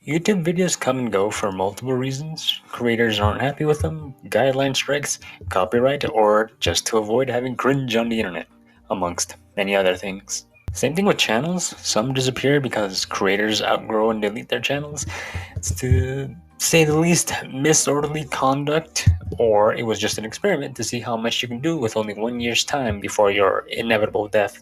YouTube videos come and go for multiple reasons. Creators aren't happy with them, guideline strikes, copyright, or just to avoid having cringe on the internet, amongst many other things. Same thing with channels. Some disappear because creators outgrow and delete their channels. It's to say the least disorderly conduct, or it was just an experiment to see how much you can do with only 1 year's time before your inevitable death.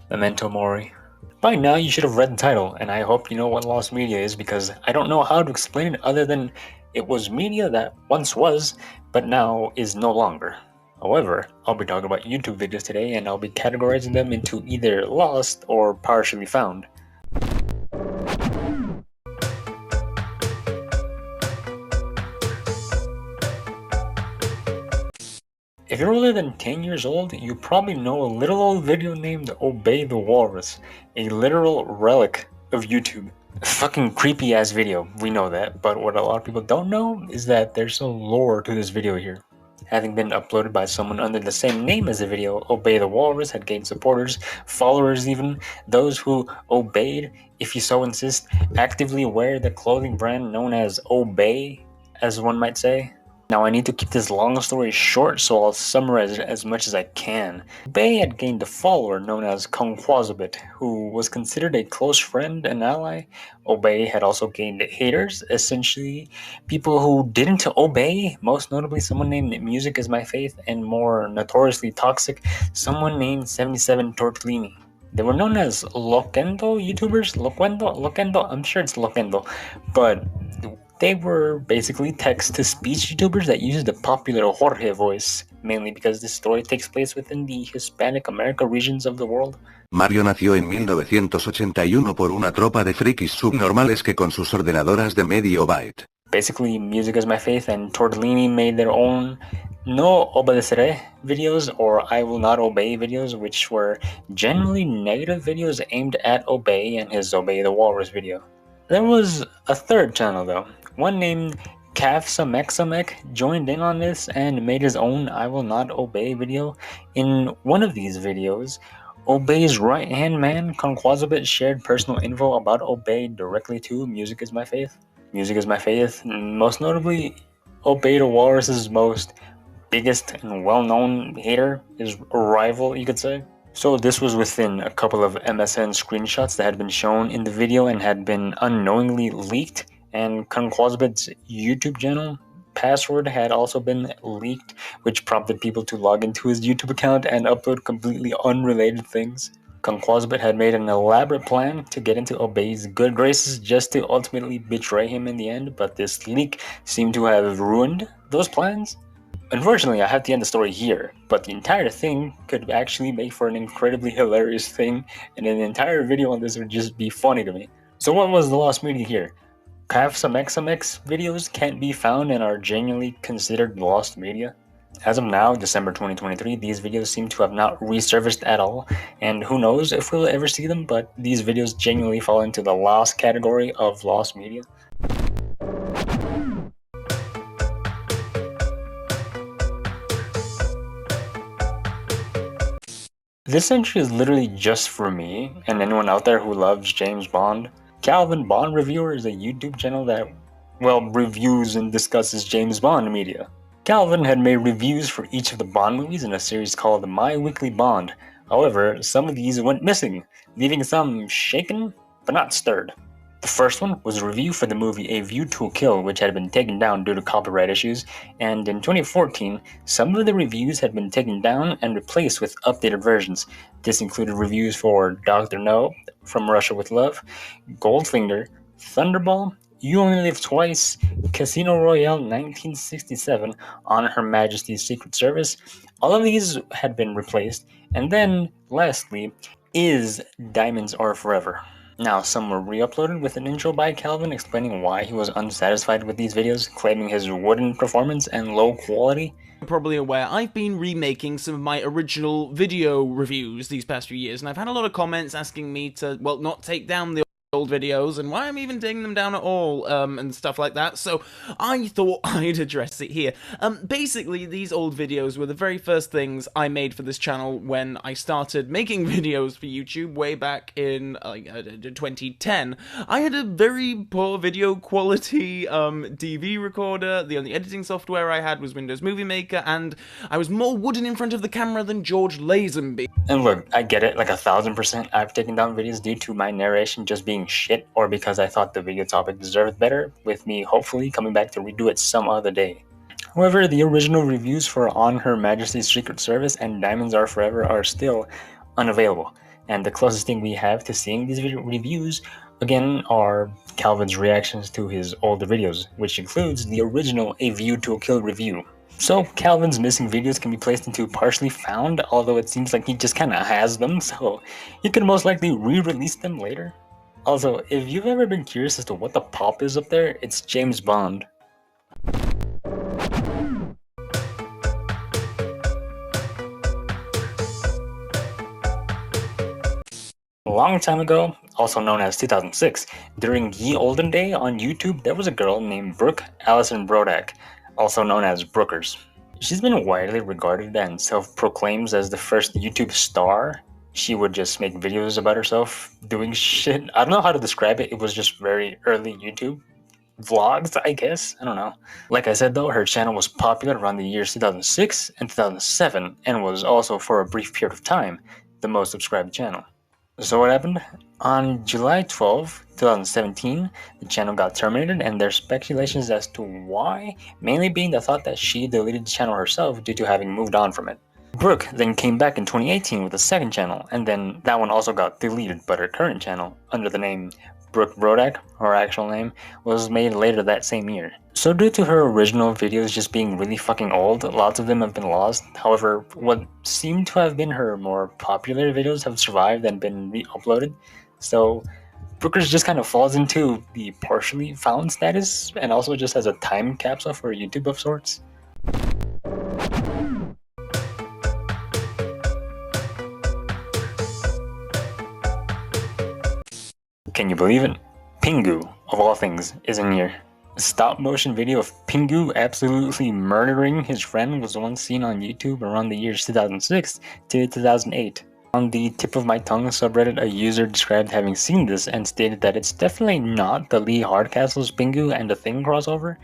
Memento Mori. By now you should have read the title, and I hope you know what lost media is, because I don't know how to explain it other than it was media that once was, but now is no longer. However, I'll be talking about YouTube videos today, and I'll be categorizing them into either lost or partially found. If you're older than 10 years old, you probably know a little old video named ObeyDaWalrus, a literal relic of YouTube. A fucking creepy ass video, we know that, but what a lot of people don't know is that there's some lore to this video here. Having been uploaded by someone under the same name as the video, ObeyDaWalrus had gained supporters, followers even, those who obeyed, if you so insist, actively wear the clothing brand known as Obey, as one might say. Now I need to keep this long story short, so I'll summarize it as much as I can. Obey had gained a follower known as Cafsamechsamech, who was considered a close friend and ally. Obey had also gained haters, essentially people who didn't obey, most notably someone named Music Is My Faith, and more notoriously toxic, someone named 77 Tortellini. They were known as Loquendo YouTubers, Loquendo, I'm sure it's Loquendo, but they were basically text-to-speech YouTubers that used the popular Jorge voice, mainly because this story takes place within the Hispanic America regions of the world. Mario nació en 1981 por una tropa de frikis subnormales que con sus ordenadoras de medio byte. Basically, Music Is My Faith and Tortellini made their own No Obedeceré videos, or I Will Not Obey videos, which were generally negative videos aimed at Obey and his ObeyDaWalrus video. There was a third channel though. One named Cafsamechsamech joined in on this and made his own I Will Not Obey video. In one of these videos, Obey's right-hand man, Cafsamechsamech, shared personal info about Obey directly to Music Is My Faith. Music Is My Faith, most notably ObeyDaWalrus' most biggest and well-known hater, his rival, you could say. So this was within a couple of MSN screenshots that had been shown in the video and had been unknowingly leaked, and Cafsamech's YouTube channel password had also been leaked, which prompted people to log into his YouTube account and upload completely unrelated things. Cafsamech had made an elaborate plan to get into Obey's good graces just to ultimately betray him in the end, but this leak seemed to have ruined those plans. Unfortunately, I have to end the story here, but the entire thing could actually make for an incredibly hilarious thing, and an entire video on this would just be funny to me. So what was the lost media here? Cafsamechsamech's videos can't be found and are genuinely considered lost media. As of now, December 2023, these videos seem to have not resurfaced at all, and who knows if we'll ever see them, but these videos genuinely fall into the lost category of lost media. This entry is literally just for me and anyone out there who loves James Bond. Calvin Bond Reviewer is a YouTube channel that, well, reviews and discusses James Bond media. Calvin had made reviews for each of the Bond movies in a series called My Weekly Bond. However, some of these went missing, leaving some shaken but not stirred. The first one was a review for the movie A View to a Kill, which had been taken down due to copyright issues, and in 2014, some of the reviews had been taken down and replaced with updated versions. This included reviews for Dr. No, From Russia with Love, Goldfinger, Thunderball, You Only Live Twice, Casino Royale 1967, On Her Majesty's Secret Service. All of these had been replaced, and then, lastly, Is Diamonds Are Forever. Now, some were re-uploaded with an intro by Calvin explaining why he was unsatisfied with these videos, claiming his wooden performance and low quality. You're probably aware, I've been remaking some of my original video reviews these past few years, and I've had a lot of comments asking me to, well, not take down the old videos and why I'm even taking them down at all, and stuff like that, so I thought I'd address it here. Basically, these old videos were the very first things I made for this channel when I started making videos for YouTube way back in 2010. I had a very poor video quality DV recorder. The only editing software I had was Windows Movie Maker, and I was more wooden in front of the camera than George Lazenby. And look, I get it, like 1000%. I've taken down videos due to my narration just being shit, or because I thought the video topic deserved better, with me hopefully coming back to redo it some other day. However, the original reviews for On Her Majesty's Secret Service and Diamonds Are Forever are still unavailable, and the closest thing we have to seeing these video reviews, again, are Calvin's reactions to his older videos, which includes the original A View to a Kill review. So Calvin's missing videos can be placed into partially found, although it seems like he just kinda has them, so he could most likely re-release them later. Also, if you've ever been curious as to what the pop is up there, it's James Bond. A long time ago, also known as 2006, during Ye Olden Day on YouTube, there was a girl named Brooke Allison Brodak, also known as Brookers. She's been widely regarded and self-proclaims as the first YouTube star. She would just make videos about herself doing shit. I don't know how to describe it. It was just very early YouTube vlogs, I guess. I don't know. Like I said though, her channel was popular around the years 2006 and 2007 and was also for a brief period of time the most subscribed channel. So what happened? On July 12, 2017, the channel got terminated, and there's speculations as to why, mainly being the thought that she deleted the channel herself due to having moved on from it. Brooke then came back in 2018 with a second channel, and then that one also got deleted, but her current channel, under the name Brooke Brodak, her actual name, was made later that same year. So due to her original videos just being really fucking old, lots of them have been lost. However, what seemed to have been her more popular videos have survived and been re-uploaded. So Brookers just kind of falls into the partially found status, and also just as a time capsule for YouTube of sorts. Can you believe it? Pingu, of all things, is in here. A stop-motion video of Pingu absolutely murdering his friend was once seen on YouTube around the years 2006 to 2008. On the Tip of My Tongue subreddit, a user described having seen this and stated that it's definitely not the Lee Hardcastle's Pingu and the Thing crossover,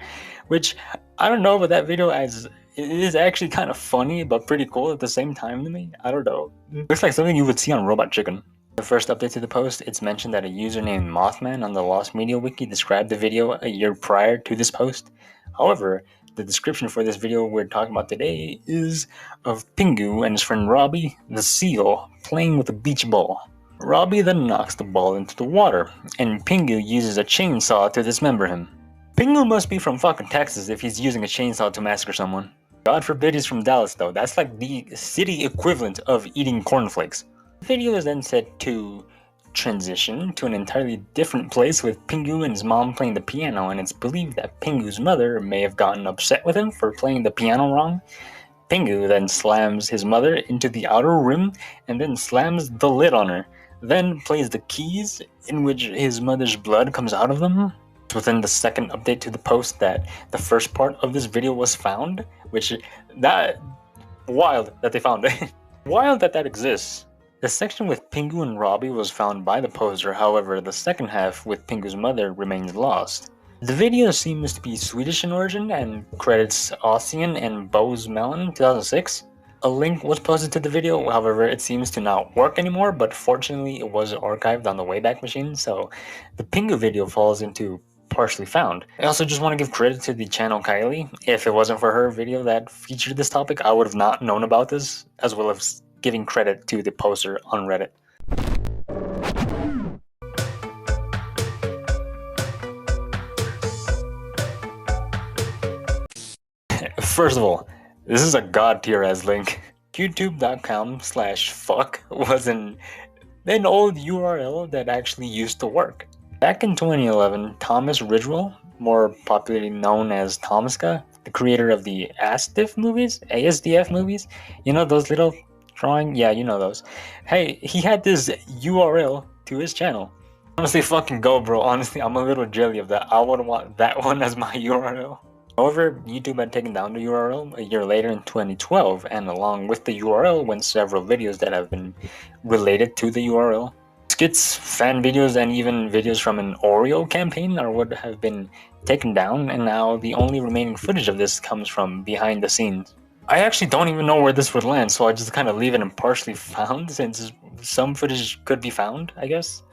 which, I don't know, but that video it is actually kind of funny but pretty cool at the same time to me. I don't know. Looks like something you would see on Robot Chicken. The first update to the post, it's mentioned that a user named Mothman on the Lost Media Wiki described the video a year prior to this post. However, the description for this video we're talking about today is of Pingu and his friend Robbie, the seal, playing with a beach ball. Robbie then knocks the ball into the water, and Pingu uses a chainsaw to dismember him. Pingu must be from fucking Texas if he's using a chainsaw to massacre someone. God forbid he's from Dallas though, that's like the city equivalent of eating cornflakes. The video is then set to transition to an entirely different place with Pingu and his mom playing the piano, and it's believed that Pingu's mother may have gotten upset with him for playing the piano wrong. Pingu then slams his mother into the outer rim and then slams the lid on her, then plays the keys in which his mother's blood comes out of them. It's within the second update to the post that the first part of this video was found, which, that, wild that they found it. Wild that exists. The section with Pingu and Robbie was found by the poster, however, the second half with Pingu's mother remains lost. The video seems to be Swedish in origin and credits Ossian and Bose Melon 2006. A link was posted to the video, however, it seems to not work anymore, but fortunately it was archived on the Wayback Machine, so the Pingu video falls into partially found. I also just want to give credit to the channel Kylie. If it wasn't for her video that featured this topic, I would have not known about this, as well as giving credit to the poster on Reddit. First of all, this is a god tier as link. youtube.com/fuck was an old URL that actually used to work. Back in 2011, Thomas Ridgewell, more popularly known as Tomska, the creator of the ASDF movies, you know those little drawing, yeah, you know those. Hey, he had this URL to his channel, Honestly, fucking go, bro. Honestly, I'm a little jelly of that. I would want that one as my URL. However, YouTube had taken down the URL a year later in 2012, and along with the URL went several videos that have been related to the URL. Skits, fan videos, and even videos from an Oreo campaign are what have been taken down, and now the only remaining footage of this comes from behind the scenes. I actually don't even know where this would land, so I just kind of leave it in partially found, since some footage could be found, I guess.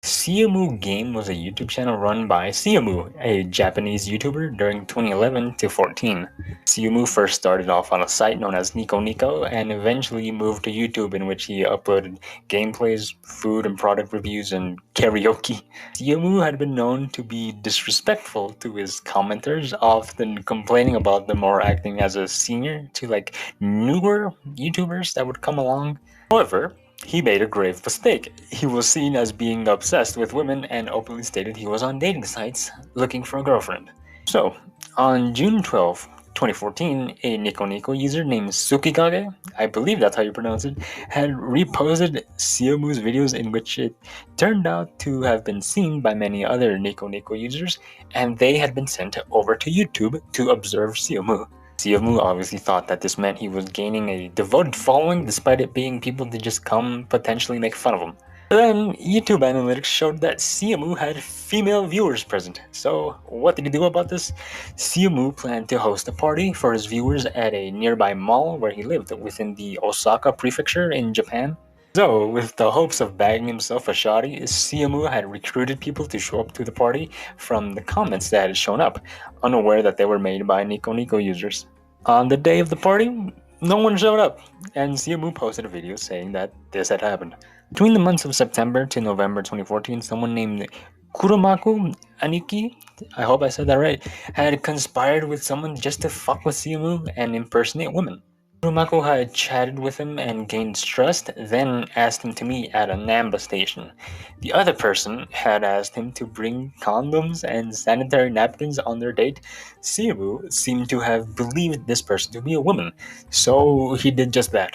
Siamu Game was a YouTube channel run by Siamu, a Japanese YouTuber, during 2011 to 14. Siamu first started off on a site known as Nico Nico and eventually moved to YouTube, in which he uploaded gameplays, food and product reviews, and karaoke. Siamu had been known to be disrespectful to his commenters, often complaining about them or acting as a senior to like newer YouTubers that would come along. However, he made a grave mistake. He was seen as being obsessed with women and openly stated he was on dating sites looking for a girlfriend. So, on June 12, 2014, a Nico Nico user named Tsukikage, I believe that's how you pronounce it, had reposted Siamu's videos, in which it turned out to have been seen by many other Nico Nico users, and they had been sent over to YouTube to observe Siamu. Siamu obviously thought that this meant he was gaining a devoted following, despite it being people that just come potentially make fun of him. But then, YouTube analytics showed that Siamu had female viewers present. So, what did he do about this? Siamu planned to host a party for his viewers at a nearby mall where he lived within the Osaka prefecture in Japan. So, with the hopes of bagging himself a shoddy, Siamu had recruited people to show up to the party from the comments that had shown up, unaware that they were made by Nico Nico users. On the day of the party, no one showed up, and Siamu posted a video saying that this had happened. Between the months of September to November 2014, someone named Kuromaku Aniki, I hope I said that right, had conspired with someone just to fuck with Siamu and impersonate women. Kuromaku had chatted with him and gained trust, then asked him to meet at a Namba station. The other person had asked him to bring condoms and sanitary napkins on their date. Siamu seemed to have believed this person to be a woman, so he did just that.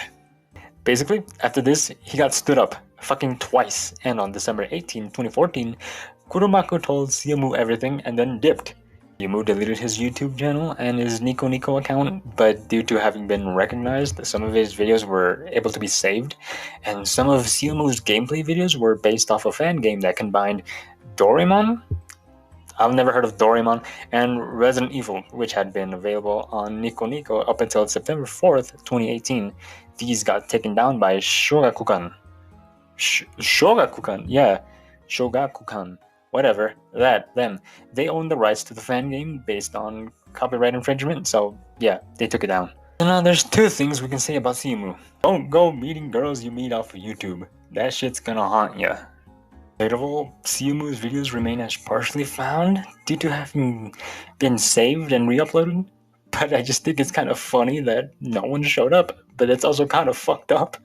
Basically, after this, he got stood up, fucking twice, and on December 18, 2014, Kuromaku told Siamu everything and then dipped. Siamu deleted his YouTube channel and his Nico Nico account, but due to having been recognized, some of his videos were able to be saved, and some of Siamu's gameplay videos were based off a fan game that combined Doraemon? I've never heard of Doraemon, and Resident Evil, which had been available on Nico Nico up until September 4th, 2018. These got taken down by Shogakukan. Shogakukan, yeah, Shogakukan. Whatever, them. They own the rights to the fan game based on copyright infringement, so yeah, they took it down. So now there's two things we can say about Siamu. Don't go meeting girls you meet off of YouTube. That shit's gonna haunt ya. Second of all, Siamu's videos remain as partially found due to having been saved and re-uploaded, but I just think it's kind of funny that no one showed up, but it's also kind of fucked up.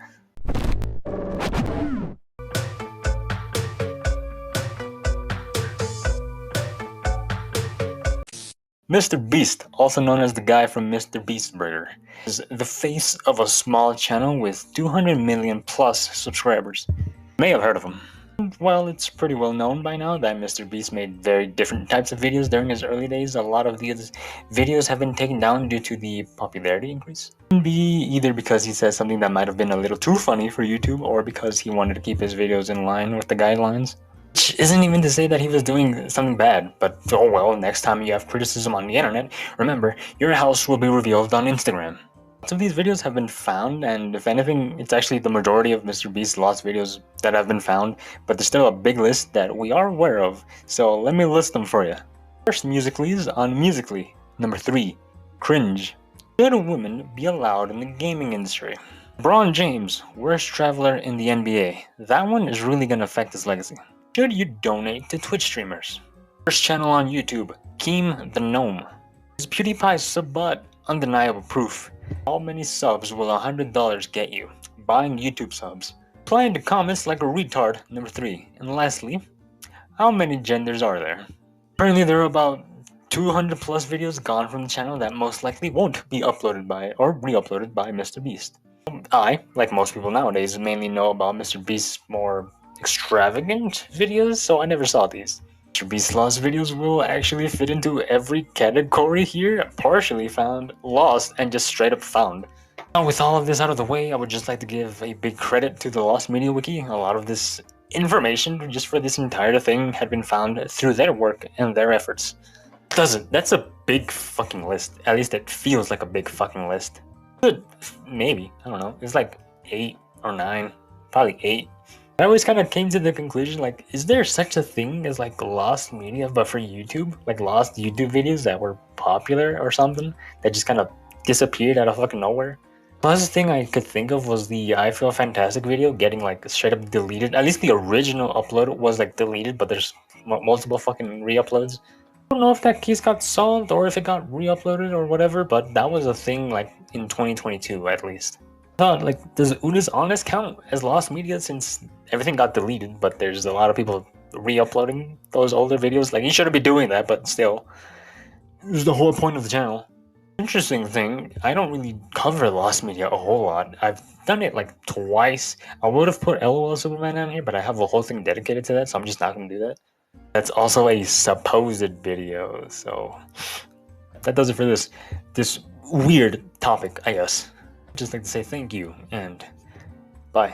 MrBeast, also known as the guy from MrBeast Burger, is the face of a small channel with 200 million plus subscribers. You may have heard of him. Well, it's pretty well known by now that MrBeast made very different types of videos during his early days. A lot of these videos have been taken down due to the popularity increase. It can be either because he says something that might have been a little too funny for YouTube, or because he wanted to keep his videos in line with the guidelines. Which isn't even to say that he was doing something bad, but oh well, next time you have criticism on the internet, remember, your house will be revealed on Instagram. Lots of these videos have been found, and if anything, it's actually the majority of MrBeast's lost videos that have been found, but there's still a big list that we are aware of, so let me list them for you. First, Musical.ly's on Musical.ly. Number 3, Cringe. Should a woman be allowed in the gaming industry? LeBron James, worst traveler in the NBA. That one is really gonna affect his legacy. Should you donate to Twitch streamers? First channel on YouTube, Keem the Gnome. Is PewDiePie's sub-bot undeniable proof? How many subs will $100 get you? Buying YouTube subs. Replying to comments like a retard, number 3. And lastly, how many genders are there? Apparently there are about 200 plus videos gone from the channel that most likely won't be uploaded by or re-uploaded by MrBeast. I, like most people nowadays, mainly know about MrBeast's more extravagant videos, so I never saw these. MrBeast Lost videos will actually fit into every category here, partially found, lost, and just straight up found. Now, with all of this out of the way, I would just like to give a big credit to the Lost Media Wiki. A lot of this information, just for this entire thing, had been found through their work and their efforts. That's a big fucking list. At least it feels like a big fucking list. But maybe, I don't know. It's like 8 or 9, probably 8. I always kind of came to the conclusion, like, is there such a thing as like lost media, but for YouTube? Like lost YouTube videos that were popular or something that just kind of disappeared out of fucking nowhere? The last thing I could think of was the I Feel Fantastic video getting like straight up deleted. At least the original upload was like deleted, but there's multiple fucking re-uploads. I don't know if that case got solved or if it got re-uploaded or whatever, but that was a thing like in 2022 at least. I thought, like, does Una's Honest count as lost media since everything got deleted, but there's a lot of people re-uploading those older videos? Like, you shouldn't be doing that, but still. It was the whole point of the channel. Interesting thing, I don't really cover lost media a whole lot. I've done it like twice. I would have put LOL Superman on here, but I have a whole thing dedicated to that, so I'm just not gonna do that. That's also a supposed video, so that does it for this weird topic, I guess. I'd just like to say thank you and bye.